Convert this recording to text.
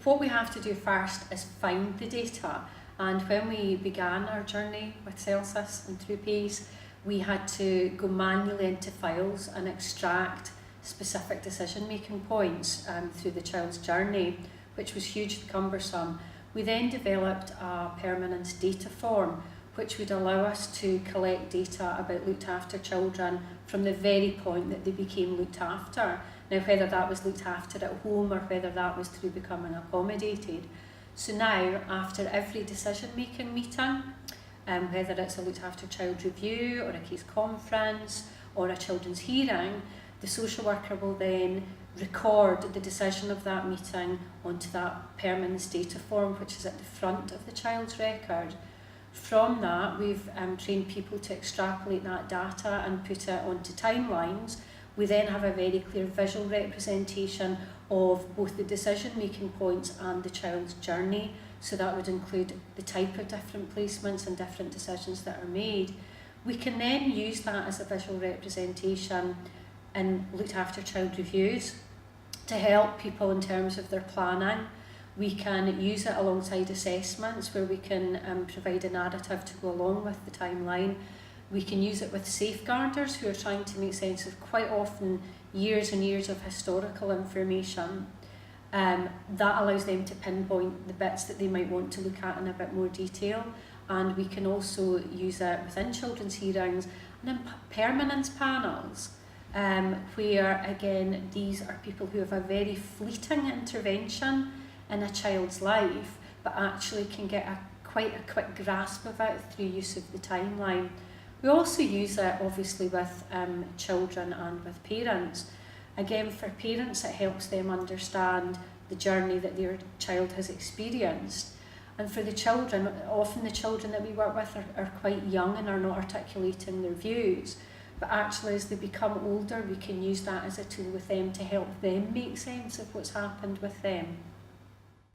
what we have to do first is find the data. And when we began our journey with Celsus and through PACE, we had to go manually into files and extract specific decision-making points through the child's journey, which was hugely cumbersome. We then developed a permanence data form, which would allow us to collect data about looked after children from the very point that they became looked after. Now, whether that was looked after at home or whether that was through becoming accommodated. So now, after every decision-making meeting, whether it's a looked after child review or a case conference or a children's hearing, the social worker will then record the decision of that meeting onto that permanence data form, which is at the front of the child's record. From that, we've trained people to extrapolate that data and put it onto timelines. We then have a very clear visual representation of both the decision-making points and the child's journey. So that would include the type of different placements and different decisions that are made. We can then use that as a visual representation in looked after child reviews to help people in terms of their planning. We can use it alongside assessments where we can provide a narrative to go along with the timeline. We can use it with safeguarders who are trying to make sense of quite often years and years of historical information. That allows them to pinpoint the bits that they might want to look at in a bit more detail. And we can also use it within children's hearings and in permanence panels, where again these are people who have a very fleeting intervention in a child's life, but actually can get quite a quick grasp of it through use of the timeline. We also use it obviously with children and with parents. Again, for parents it helps them understand the journey that their child has experienced. And for the children, often the children that we work with are quite young and are not articulating their views. But actually as they become older, we can use that as a tool with them to help them make sense of what's happened with them.